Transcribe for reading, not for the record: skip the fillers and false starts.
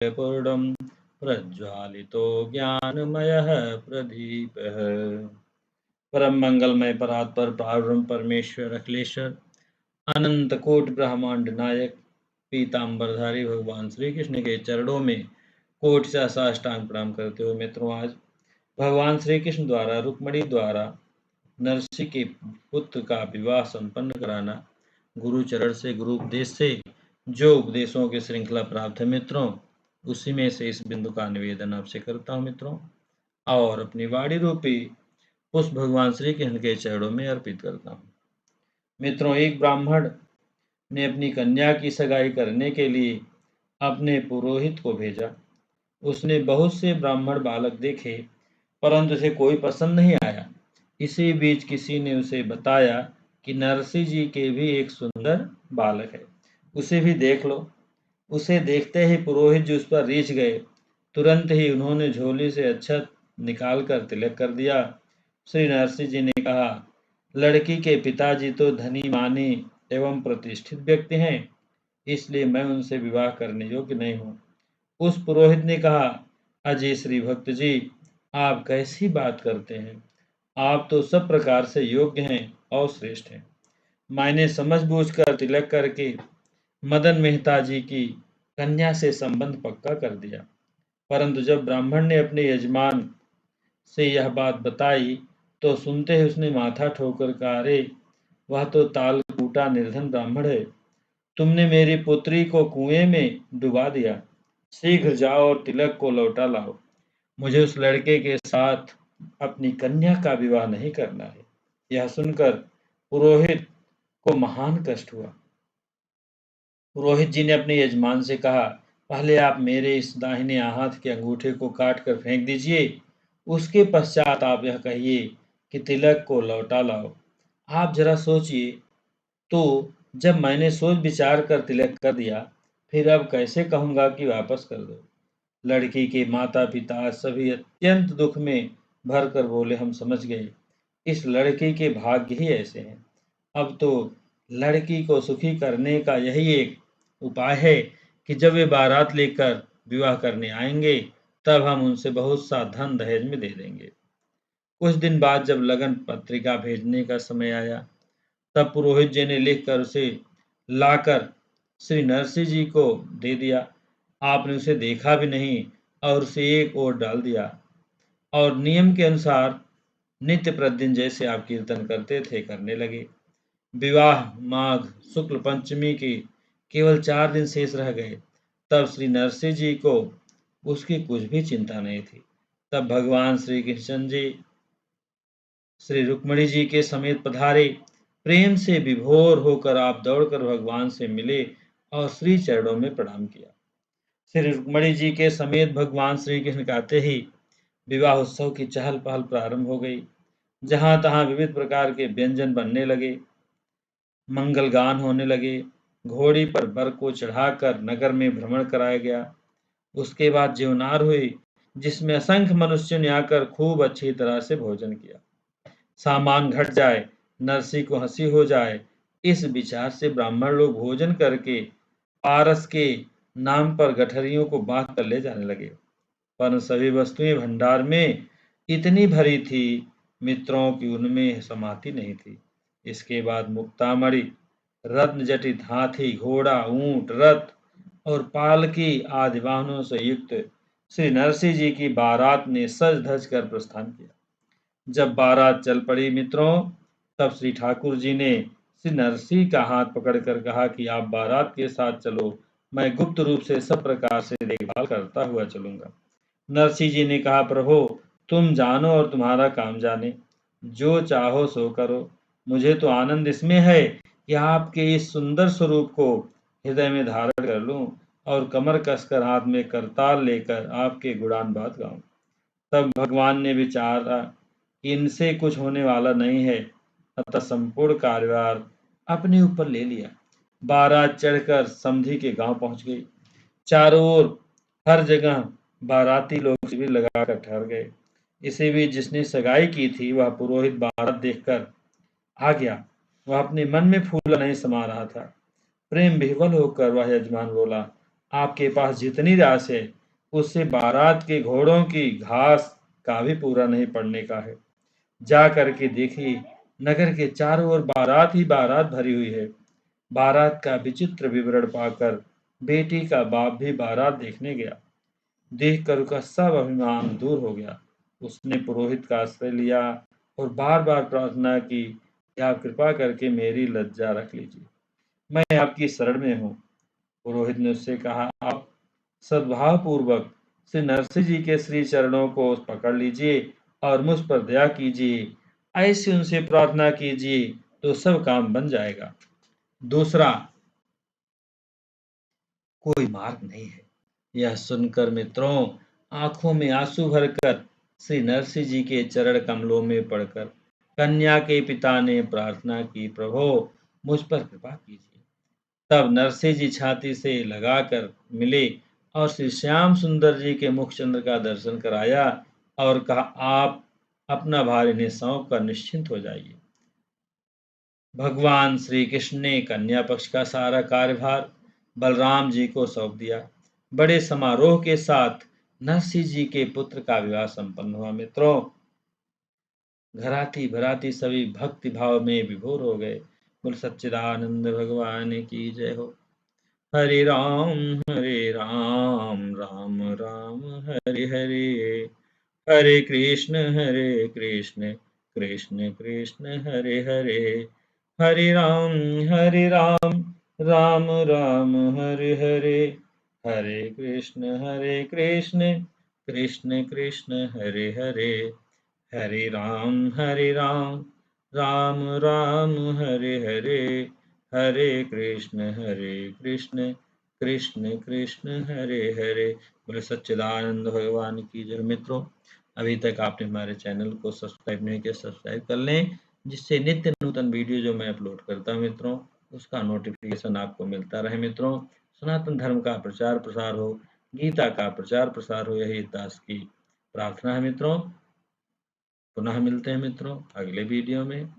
पूर्णं प्रज्वालितो ज्ञानमयः प्रदीपः। परम मंगलमय परात्पर पारब्रह्म परमेश्वर अखिलेश्वर अनंत कोटि ब्रह्मांड नायक पीताम्बरधारी भगवान श्री कृष्ण के चरणों में कोटि सा साष्टांग प्रणाम करते हुए मित्रों, आज भगवान श्री कृष्ण द्वारा रुक्मिणी द्वारा नरसी के पुत्र का विवाह संपन्न कराना, गुरु चरण से गुरु उपदेश से जो उपदेशों की श्रृंखला प्राप्त है मित्रों, उसी में से इस बिंदु का निवेदन आपसे करता हूँ मित्रों, और अपनी वाणी रूपी पुष्प भगवान श्री कृष्ण के चरणों में अर्पित करता हूँ। मित्रों, एक ब्राह्मण ने अपनी कन्या की सगाई करने के लिए अपने पुरोहित को भेजा। उसने बहुत से ब्राह्मण बालक देखे, परंतु उसे कोई पसंद नहीं आया। इसी बीच किसी ने उसे बताया कि नरसिंह जी के भी एक सुंदर बालक है, उसे भी देख लो। उसे देखते ही पुरोहित जी उस पर रीझ गए। तुरंत ही उन्होंने झोली से अक्षत निकालकर तिलक कर दिया। श्री नरसिंह जी ने कहा, लड़की के पिताजी तो धनी मानी एवं प्रतिष्ठित व्यक्ति हैं, इसलिए मैं उनसे विवाह करने योग्य नहीं हूँ। उस पुरोहित ने कहा, अजय श्री भक्त जी, आप कैसी बात करते हैं? आप तो सब प्रकार से योग्य हैं और श्रेष्ठ हैं। मैंने समझबूझकर तिलक करके मदन मेहता जी की कन्या से संबंध पक्का कर दिया। परंतु जब ब्राह्मण ने अपने यजमान से यह बात बताई तो सुनते ही उसने माथा ठोकर कहा, अरे वह तो तालकूटा निर्धन ब्राह्मण है। तुमने मेरी पुत्री को कुएं में डुबा दिया। शीघ्र जाओ और तिलक को लौटा लाओ। मुझे उस लड़के के साथ अपनी कन्या का विवाह नहीं करना है। यह सुनकर पुरोहित को महान कष्ट हुआ। पुरोहित जी ने अपने यजमान से कहा, पहले आप मेरे इस दाहिने हाथ के अंगूठे को काट कर फेंक दीजिए, उसके पश्चात आप यह कहिए कि तिलक को लौटा लाओ। आप जरा सोचिए, तो जब मैंने सोच विचार कर तिलक कर दिया, फिर अब कैसे कहूँगा कि वापस कर दो? लड़की के माता पिता सभी अत्यंत दुख में भर कर बोले, हम समझ गए, इस लड़की के भाग्य ही ऐसे हैं। अब तो लड़की को सुखी करने का यही एक उपाय है कि जब वे बारात लेकर विवाह करने आएंगे, तब हम उनसे बहुत सा धन दहेज में दे देंगे। कुछ दिन बाद जब लगन पत्रिका भेजने का समय आया, तब पुरोहित जी ने लिखकर उसे लाकर श्री नरसिंह जी को दे दिया। आपने उसे देखा भी नहीं और उसे एक ओर डाल दिया और नियम के अनुसार नित्य प्रतिदिन जैसे आप कीर्तन करते थे करने लगे। विवाह माघ शुक्ल पंचमी के केवल 4 दिन शेष रह गए। तब श्री नरसिंह जी को उसकी कुछ भी चिंता नहीं थी। तब भगवान श्री कृष्ण जी श्री रुक्मिणी जी के समेत पधारे। प्रेम से विभोर होकर आप दौड़कर भगवान से मिले और श्री चरणों में प्रणाम किया। श्री रुक्मिणी जी के समेत भगवान श्री कृष्ण के आते ही विवाह उत्सव की चहल पहल प्रारंभ हो गई। जहां तहां विविध प्रकार के व्यंजन बनने लगे, मंगल गान होने लगे, घोड़ी पर बर को चढ़ाकर नगर में भ्रमण कराया गया। उसके बाद जीवनार हुई, जिसमें असंख्य मनुष्यों ने आकर खूब अच्छी तरह से भोजन किया। सामान घट जाए, नरसी को हंसी हो जाए, इस विचार से ब्राह्मण लोग भोजन करके पारस के नाम पर गठरियों को बांध कर ले जाने लगे। पर सभी वस्तुएं भंडार में इतनी भरी थी मित्रों की उनमें समाती नहीं थी। इसके बाद मुक्तामणि, रत्न जटित हाथी, घोड़ा, ऊंट, रथ और पालकी आदि वाहनों से युक्त श्री नरसिंह जी की बारात ने सज धज कर प्रस्थान किया। जब बारात चल पड़ी मित्रों, तब श्री ठाकुर जी ने श्री नरसिंह का हाथ पकड़कर कहा कि आप बारात के साथ चलो, मैं गुप्त रूप से सब प्रकार से देखभाल करता हुआ चलूंगा। नरसिंह जी ने कहा, प्रभु तुम जानो और तुम्हारा काम जाने, जो चाहो सो करो। मुझे तो आनंद इसमें है कि आपके इस सुंदर स्वरूप को हृदय में धारण कर लूं और कमर कसकर हाथ में करताल लेकर आपके गुणान बात गाऊं। तब भगवान ने विचारा कि इनसे कुछ होने वाला नहीं है, अतः संपूर्ण कार्यभार अपने ऊपर ले लिया। बारात चढ़कर समधी के गांव पहुंच गई। चारों ओर हर जगह बाराती लोग शिविर लगाकर ठहर गए। इसी बीच जिसने सगाई की थी वह पुरोहित बारात देखकर आ गया। वह अपने मन में फूला नहीं समा रहा था। प्रेम विह्वल होकर वह यजमान बोला, आपके पास जितनी राशि है उससे बारात के घोड़ों की घास का भी पूरा नहीं पड़ने का है। जा करके देखिए, नगर के चारों ओर बारात ही बारात भरी हुई है। बारात का विचित्र विवरण पाकर बेटी का बाप भी बारात देखने गया। देखकर उसका सब अभिमान दूर हो गया। उसने पुरोहित का आश्रय लिया और बार बार प्रार्थना की कि आप कृपा करके मेरी लज्जा रख लीजिए, मैं आपकी शरण में हूँ। पुरोहित ने उससे कहा, आप सद्भावपूर्वक श्री नरसिंह जी के श्री चरणों को पकड़ लीजिए और मुझ पर दया कीजिए, ऐसी उनसे प्रार्थना कीजिए तो सब काम बन जाएगा। दूसरा कोई मार्ग नहीं है। यह सुनकर मित्रों आंखों में आंसू भरकर श्री नरसिंह जी के चरण कमलों में पड़कर कन्या के पिता ने प्रार्थना की, प्रभु मुझ पर कृपा कीजिए। तब नरसिंह जी छाती से लगाकर मिले और श्री श्याम सुंदर जी के मुखचंद्र का दर्शन कराया और कहा, आप अपना भार इन्हें सौंप कर निश्चिंत हो जाइए। भगवान श्री कृष्ण ने कन्या पक्ष का सारा कार्यभार बलराम जी को सौंप दिया। बड़े समारोह के साथ नरसिंह जी के पुत्र का विवाह संपन्न हुआ। मित्रों, घराती भराती सभी भक्ति भाव में विभोर हो गए। बोल सच्चिदानंद भगवान की जय हो। हरे राम राम राम हरे हरे, हरे कृष्ण कृष्ण कृष्ण हरे हरे, हरे राम राम राम हरे हरे, हरे कृष्ण कृष्ण कृष्ण हरे हरे, हरे राम राम राम हरे हरे, हरे कृष्ण कृष्ण कृष्ण कृष्ण हरे हरे। बोले सच्चिदानंद भगवान की जय। मित्रों, अभी तक आपने हमारे चैनल को सब्सक्राइब नहीं किया, सब्सक्राइब कर लें, जिससे नित्य नूतन वीडियो जो मैं अपलोड करता हूं मित्रों, उसका नोटिफिकेशन आपको मिलता रहे। मित्रों, सनातन धर्म का प्रचार प्रसार हो, गीता का प्रचार प्रसार हो, यही दास की प्रार्थना है। मित्रों, पुनः मिलते हैं मित्रों अगले वीडियो में।